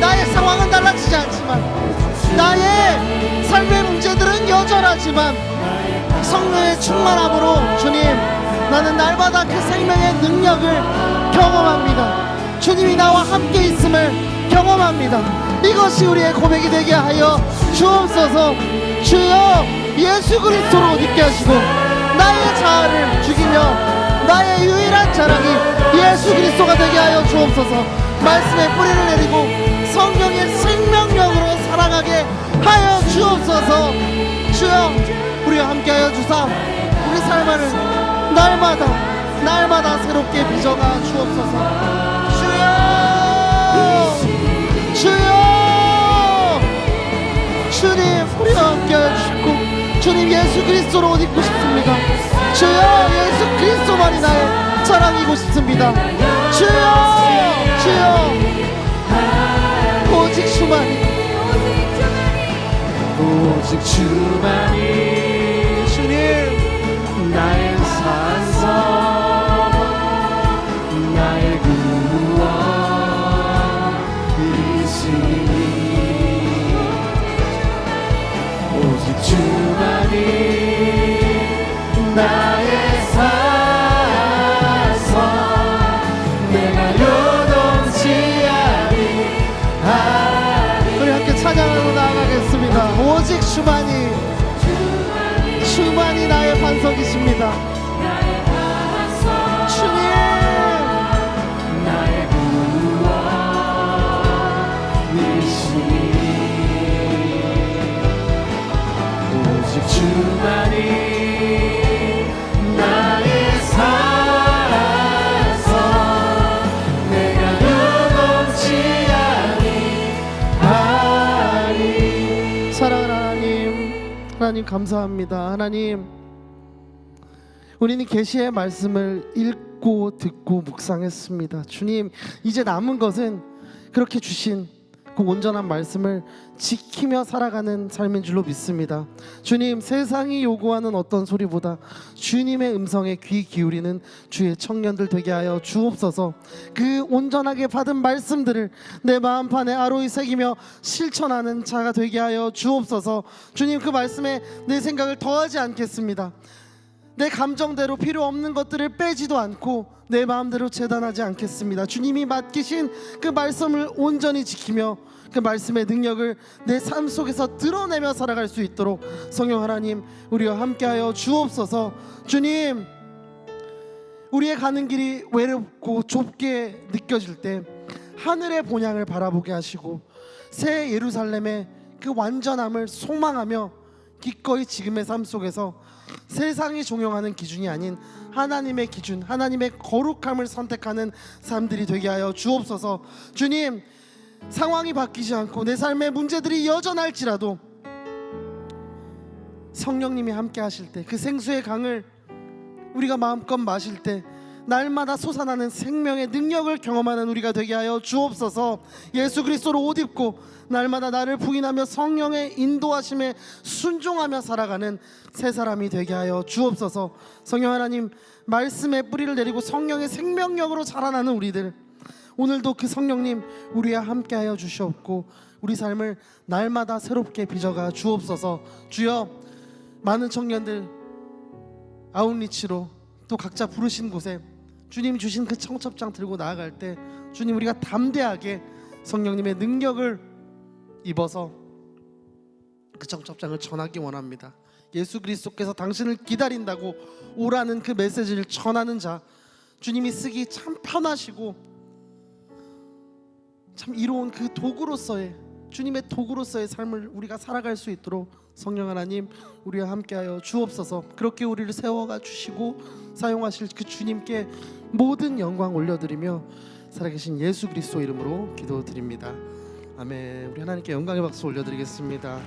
[SPEAKER 2] 나의 상황은 달라지지 않지만 나의 삶의 문제들은 여전하지만 성령의 충만함으로 주님 나는 날마다 그 생명의 능력을 경험합니다. 주님이 나와 함께 있음을 경험합니다. 이것이 우리의 고백이 되게 하여 주옵소서. 주여 예수 그리스도로 믿게 하시고 나의 자아를 죽이며 나의 유일한 자랑이 예수 그리스도가 되게 하여 주옵소서. 말씀의 뿌리를 내리고 성령의 생명력으로 살아가게 하여 주옵소서. 주여 우리와 함께하여 주사 우리 삶을 날마다 새롭게 빚어가 주옵소서. 주여 주님 우리와 함께하여 주시고 주님 예수 그리스도로 옷 입고 싶습니다. 주여 예수 그리스도만이 나의 자랑이고 싶습니다. 주여 오직 주만이 주님 나의 산성 나의 구원이시니 오직 주만이 나의 산성 내가 요동치 아니하리. 우리 함께 찬양하고 나아가겠습니다. 오직 주만이 나의 반석이십니다. 주님 나의 구원이시니 오직 주만이 나의 산성 내가 요동치 아니하리. 사랑하는 하나님 감사합니다. 하나님 우리는 계시의 말씀을 읽고 듣고 묵상했습니다. 주님 이제 남은 것은 그렇게 주신 그 온전한 말씀을 지키며 살아가는 삶인 줄로 믿습니다. 주님, 세상이 요구하는 어떤 소리보다 주님의 음성에 귀 기울이는 주의 청년들 되게 하여 주옵소서. 그 온전하게 받은 말씀들을 내 마음판에 아로이 새기며 실천하는 자가 되게 하여 주옵소서. 주님, 그 말씀에 내 생각을 더하지 않겠습니다. 내 감정대로 필요 없는 것들을 빼지도 않고 내 마음대로 재단하지 않겠습니다. 주님이 맡기신 그 말씀을 온전히 지키며 그 말씀의 능력을 내 삶 속에서 드러내며 살아갈 수 있도록 성령 하나님 우리와 함께하여 주옵소서. 주님, 우리의 가는 길이 외롭고 좁게 느껴질 때 하늘의 본향을 바라보게 하시고 새 예루살렘의 그 완전함을 소망하며 기꺼이 지금의 삶 속에서 세상이 종용하는 기준이 아닌 하나님의 기준, 하나님의 거룩함을 선택하는 삶들이 되게 하여 주옵소서. 주님, 상황이 바뀌지 않고 내 삶의 문제들이 여전할지라도 성령님이 함께 하실 때 그 생수의 강을 우리가 마음껏 마실 때 날마다 솟아나는 생명의 능력을 경험하는 우리가 되게 하여 주옵소서. 예수 그리스도로 옷 입고 날마다 나를 부인하며 성령의 인도하심에 순종하며 살아가는 새 사람이 되게 하여 주옵소서. 성령 하나님, 말씀의 뿌리를 내리고 성령의 생명력으로 자라나는 우리들, 오늘도 그 성령님 우리와 함께하여 주시옵고 우리 삶을 날마다 새롭게 빚어가 주옵소서. 주여, 많은 청년들 아웃리치로 또 각자 부르신 곳에 주님 주신 그 청첩장 들고 나아갈 때 주님, 우리가 담대하게 성령님의 능력을 입어서 그 청첩장을 전하기 원합니다. 예수 그리스도께서 당신을 기다린다고 오라는 그 메시지를 전하는 자, 주님이 쓰기 참 편하시고 참 이로운 그 도구로서의, 주님의 도구로서의 삶을 우리가 살아갈 수 있도록 성령 하나님 우리와 함께하여 주옵소서. 그렇게 우리를 세워가 주시고 사용하실 그 주님께 모든 영광 올려드리며 살아계신 예수 그리스도 이름으로 기도드립니다. 아멘. 우리 하나님께 영광의 박수 올려드리겠습니다.